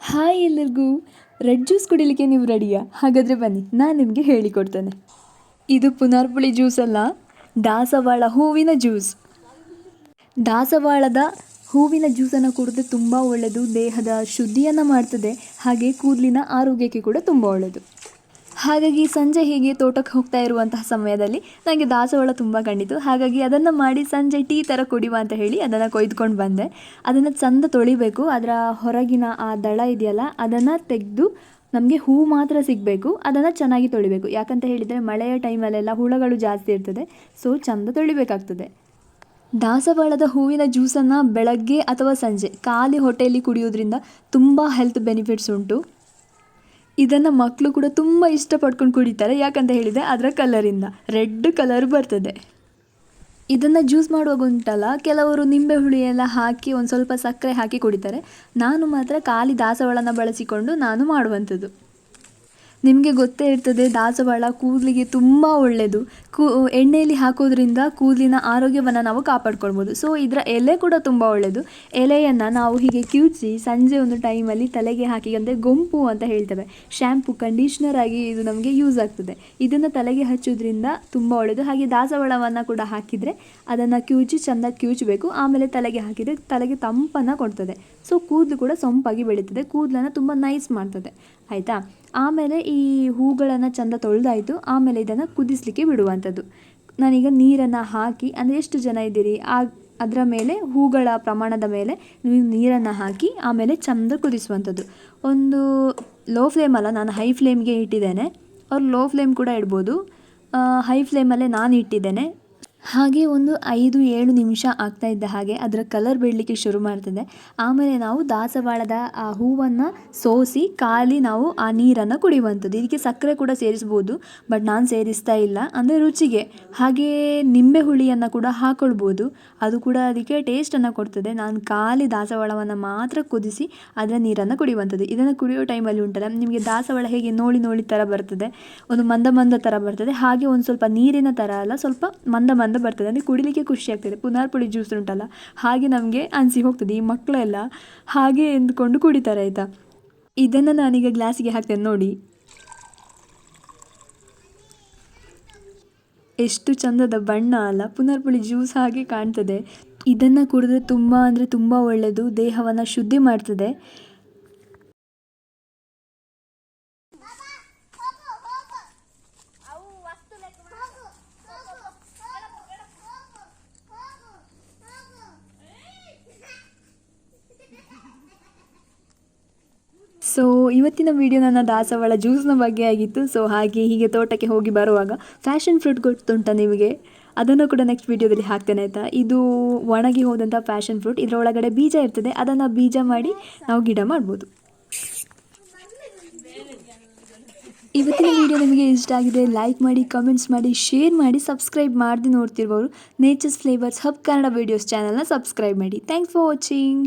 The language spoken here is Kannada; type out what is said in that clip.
ಹಾಯ್ ಎಲ್ಲರಿಗೂ. ರೆಡ್ ಜ್ಯೂಸ್ ಕುಡಿಲಿಕ್ಕೆ ನೀವು ರೆಡಿಯಾ? ಹಾಗಾದರೆ ಬನ್ನಿ, ನಾನು ನಿಮಗೆ ಹೇಳಿಕೊಡ್ತೇನೆ. ಇದು ಪುನರ್ಪುಳಿ ಜ್ಯೂಸ್ ಅಲ್ಲ, ದಾಸವಾಳ ಹೂವಿನ ಜ್ಯೂಸ್. ದಾಸವಾಳದ ಹೂವಿನ ಜ್ಯೂಸನ್ನು ಕುಡಿದ್ರೆ ತುಂಬ ಒಳ್ಳೆಯದು, ದೇಹದ ಶುದ್ಧಿಯನ್ನು ಮಾಡ್ತದೆ, ಹಾಗೆ ಕೂದಲಿನ ಆರೋಗ್ಯಕ್ಕೆ ಕೂಡ ತುಂಬ ಒಳ್ಳೆಯದು. ಹಾಗಾಗಿ ಸಂಜೆ ಹೀಗೆ ತೋಟಕ್ಕೆ ಹೋಗ್ತಾ ಇರುವಂತಹ ಸಮಯದಲ್ಲಿ ನನಗೆ ದಾಸವಾಳ ತುಂಬ ಕಂಡಿತು. ಹಾಗಾಗಿ ಅದನ್ನು ಮಾಡಿ ಸಂಜೆ ಟೀ ಥರ ಕುಡಿಯುವ ಅಂತ ಹೇಳಿ ಅದನ್ನು ಕೊಯ್ದುಕೊಂಡು ಬಂದೆ. ಅದನ್ನು ಚಂದ ತೊಳಿಬೇಕು. ಅದರ ಹೊರಗಿನ ಆ ದಳ ಇದೆಯಲ್ಲ, ಅದನ್ನು ತೆಗೆದು ನಮಗೆ ಹೂ ಮಾತ್ರ ಸಿಗಬೇಕು. ಅದನ್ನು ಚೆನ್ನಾಗಿ ತೊಳಿಬೇಕು. ಯಾಕಂತ ಹೇಳಿದರೆ ಮಳೆಯ ಟೈಮಲ್ಲೆಲ್ಲ ಹುಳುಗಳು ಜಾಸ್ತಿ ಇರ್ತದೆ, ಸೊ ಚಂದ ತೊಳಿಬೇಕಾಗ್ತದೆ. ದಾಸವಾಳದ ಹೂವಿನ ಜ್ಯೂಸನ್ನು ಬೆಳಗ್ಗೆ ಅಥವಾ ಸಂಜೆ ಖಾಲಿ ಹೊಟ್ಟೆಯಲ್ಲಿ ಕುಡಿಯೋದ್ರಿಂದ ತುಂಬ ಹೆಲ್ತ್ ಬೆನಿಫಿಟ್ಸ್ ಉಂಟು. ಇದನ್ನು ಮಕ್ಕಳು ಕೂಡ ತುಂಬ ಇಷ್ಟಪಡ್ಕೊಂಡು ಕುಡಿತಾರೆ. ಯಾಕಂತ ಹೇಳಿದರೆ ಅದರ ಕಲರಿಂದ ರೆಡ್ ಕಲರ್ ಬರ್ತದೆ. ಇದನ್ನು ಜ್ಯೂಸ್ ಮಾಡುವಾಗ ಉಂಟಲ್ಲ, ಕೆಲವರು ನಿಂಬೆ ಹುಳಿ ಎಲ್ಲ ಹಾಕಿ ಒಂದು ಸ್ವಲ್ಪ ಸಕ್ಕರೆ ಹಾಕಿ ಕುಡಿತಾರೆ. ನಾನು ಮಾತ್ರ ಖಾಲಿ ದಾಸವಾಳನ ಬಳಸಿಕೊಂಡು ನಾನು ಮಾಡುವಂಥದ್ದು. ನಿಮಗೆ ಗೊತ್ತೇ ಇರ್ತದೆ, ದಾಸವಾಳ ಕೂದಲಿಗೆ ತುಂಬ ಒಳ್ಳೆಯದು. ಎಣ್ಣೆಯಲ್ಲಿ ಹಾಕೋದ್ರಿಂದ ಕೂದಲಿನ ಆರೋಗ್ಯವನ್ನು ನಾವು ಕಾಪಾಡ್ಕೊಳ್ಬೋದು. ಸೊ ಇದರ ಎಲೆ ಕೂಡ ತುಂಬ ಒಳ್ಳೆಯದು. ಎಲೆಯನ್ನು ನಾವು ಹೀಗೆ ಕಿವುಚಿ ಸಂಜೆ ಒಂದು ಟೈಮಲ್ಲಿ ತಲೆಗೆ ಹಾಕಿ, ಅಂದರೆ ಗೊಂಪು ಅಂತ ಹೇಳ್ತೇವೆ, ಶ್ಯಾಂಪು ಕಂಡೀಷ್ನರ್ ಆಗಿ ಇದು ನಮಗೆ ಯೂಸ್ ಆಗ್ತದೆ. ಇದನ್ನು ತಲೆಗೆ ಹಚ್ಚೋದ್ರಿಂದ ತುಂಬ ಒಳ್ಳೆಯದು. ಹಾಗೆ ದಾಸವಾಳವನ್ನು ಕೂಡ ಹಾಕಿದರೆ ಅದನ್ನು ಕಿವುಚಿ ಚೆಂದ ಕಿವುಚಬೇಕು. ಆಮೇಲೆ ತಲೆಗೆ ಹಾಕಿದರೆ ತಲೆಗೆ ತಂಪನ್ನು ಕೊಡ್ತದೆ. ಸೊ ಕೂದಲು ಕೂಡ ಸೊಂಪಾಗಿ ಬೆಳೀತದೆ, ಕೂದಲನ್ನು ತುಂಬ ನೈಸ್ ಮಾಡ್ತದೆ. ಆಯಿತಾ? ಆಮೇಲೆ ಈ ಹೂಗಳನ್ನು ಚೆಂದ ತೊಳೆದಾಯಿತು. ಆಮೇಲೆ ಇದನ್ನು ಕುದಿಸಲಿಕ್ಕೆ ಬಿಡುವಂಥದ್ದು. ನಾನೀಗ ನೀರನ್ನು ಹಾಕಿ, ಅಂದರೆ ಎಷ್ಟು ಜನ ಇದ್ದೀರಿ ಅದರ ಮೇಲೆ, ಹೂಗಳ ಪ್ರಮಾಣದ ಮೇಲೆ ನೀವು ನೀರನ್ನು ಹಾಕಿ ಆಮೇಲೆ ಚೆಂದ ಕುದಿಸುವಂಥದ್ದು. ಒಂದು ಲೋ ಫ್ಲೇಮ್ ಅಲ್ಲ, ನಾನು ಹೈ ಫ್ಲೇಮ್ಗೆ ಇಟ್ಟಿದ್ದೇನೆ. ಅವ್ರು ಲೋ ಫ್ಲೇಮ್ ಕೂಡ ಇಡ್ಬೋದು. ಹೈ ಫ್ಲೇಮಲ್ಲೇ ನಾನು ಇಟ್ಟಿದ್ದೇನೆ. ಹಾಗೆ ಒಂದು 5-7 ನಿಮಿಷ ಆಗ್ತಾ ಇದ್ದ ಹಾಗೆ ಅದರ ಕಲರ್ ಬಿಡಲಿಕ್ಕೆ ಶುರು ಮಾಡ್ತದೆ. ಆಮೇಲೆ ನಾವು ದಾಸವಾಳದ ಆ ಹೂವನ್ನು ಸೋಸಿ ಖಾಲಿ ನಾವು ಆ ನೀರನ್ನು ಕುಡಿಯುವಂಥದ್ದು. ಇದಕ್ಕೆ ಸಕ್ಕರೆ ಕೂಡ ಸೇರಿಸ್ಬೋದು, ಬಟ್ ನಾನು ಸೇರಿಸ್ತಾ ಇಲ್ಲ, ಅಂದರೆ ರುಚಿಗೆ. ಹಾಗೆ ನಿಂಬೆ ಹುಳಿಯನ್ನು ಕೂಡ ಹಾಕ್ಕೊಳ್ಬೋದು, ಅದು ಕೂಡ ಅದಕ್ಕೆ ಟೇಸ್ಟನ್ನು ಕೊಡ್ತದೆ. ನಾನು ಖಾಲಿ ದಾಸವಾಳವನ್ನು ಮಾತ್ರ ಕುದಿಸಿ ಅದರ ನೀರನ್ನು ಕುಡಿಯುವಂಥದ್ದು. ಇದನ್ನು ಕುಡಿಯೋ ಟೈಮಲ್ಲಿ ಉಂಟಲ್ಲ, ನಿಮಗೆ ದಾಸವಾಳ ಹೇಗೆ ನೋಳಿ ಥರ ಬರ್ತದೆ, ಒಂದು ಮಂದ ಥರ ಬರ್ತದೆ. ಹಾಗೆ ಒಂದು ಸ್ವಲ್ಪ ನೀರಿನ ಥರ ಅಲ್ಲ, ಸ್ವಲ್ಪ ಮಂದ ಬರ್ತದೆ. ಅಂದರೆ ಕುಡಿಲಿಕ್ಕೆ ಖುಷಿ ಆಗ್ತದೆ. ಪುನರ್ಪುಳಿ ಜ್ಯೂಸ್ ಉಂಟಲ್ಲ, ಹಾಗೆ ನಮಗೆ ಅನಿಸಿ ಹೋಗ್ತದೆ. ಈ ಮಕ್ಕಳೆಲ್ಲ ಹಾಗೆ ಎಂದುಕೊಂಡು ಕುಡಿತಾರೆ. ಆಯಿತಾ? ಇದನ್ನು ನಾನೀಗ ಗ್ಲಾಸಿಗೆ ಹಾಕ್ತೇನೆ ನೋಡಿ. ಎಷ್ಟು ಚಂದದ ಬಣ್ಣ ಅಲ್ಲ, ಪುನರ್ಪುಳಿ ಜ್ಯೂಸ್ ಹಾಗೆ ಕಾಣ್ತದೆ. ಇದನ್ನು ಕುಡಿದ್ರೆ ತುಂಬ ಅಂದರೆ ತುಂಬ ಒಳ್ಳೆಯದು, ದೇಹವನ್ನು ಶುದ್ಧಿ ಮಾಡ್ತದೆ. ಸೊ ಇವತ್ತಿನ ವಿಡಿಯೋ ನನ್ನ ದಾಸವಾಳ ಜ್ಯೂಸ್ನ ಬಗ್ಗೆ ಆಗಿತ್ತು. ಸೊ ಹಾಗೆ ಹೀಗೆ ತೋಟಕ್ಕೆ ಹೋಗಿ ಬರುವಾಗ ಫ್ಯಾಷನ್ ಫ್ರೂಟ್ ಗೊತ್ತುಂಟ ನಿಮಗೆ, ಅದನ್ನು ಕೂಡ ನೆಕ್ಸ್ಟ್ ವಿಡಿಯೋದಲ್ಲಿ ಹಾಕ್ತೇನೆ. ಆಯಿತಾ? ಇದು ಒಣಗಿ ಹೋದಂಥ ಫ್ಯಾಷನ್ ಫ್ರೂಟ್. ಇದರ ಒಳಗಡೆ ಬೀಜ ಇರ್ತದೆ, ಅದನ್ನು ಬೀಜ ಮಾಡಿ ನಾವು ಗಿಡ ಮಾಡ್ಬೋದು. ಇವತ್ತಿನ ವಿಡಿಯೋ ನಿಮಗೆ ಇಷ್ಟ ಆಗಿದೆ, ಲೈಕ್ ಮಾಡಿ, ಕಮೆಂಟ್ಸ್ ಮಾಡಿ, ಶೇರ್ ಮಾಡಿ. ಸಬ್ಸ್ಕ್ರೈಬ್ ಮಾಡಿ ನೋಡ್ತಿರುವವರು nature's flavours hub Kannada videos ಚಾನಲ್ನ ಸಬ್ಸ್ಕ್ರೈಬ್ ಮಾಡಿ. Thanks for watching.